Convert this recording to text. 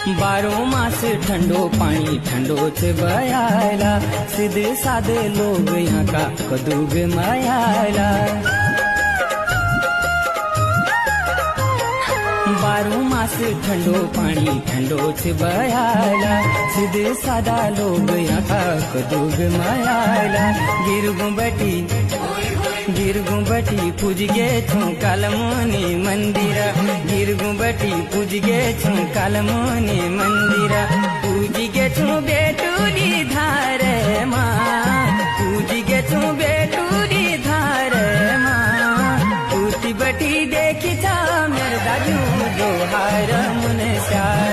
बारो मास ठंडो पानी ठंडो से बयाला, सीधे साधे लोग यहाँ का कदूग मायाला। बारो मास ठंडो पानी ठंडो से बयाला, सीधे सादा लोग यहाँ का कदूग मायाला। गिरगुंबटी पूज गे छो कालमोनी मंदिरा, गिरगुंबटी पूज गे छो कालमोनी मंदिरा। पूज गे छो बेटूरी धार माँ, पूज गे छो बेटूरी धार माँ। उती बटी देखी था मेरे दाजू जोहार मुन श्यार।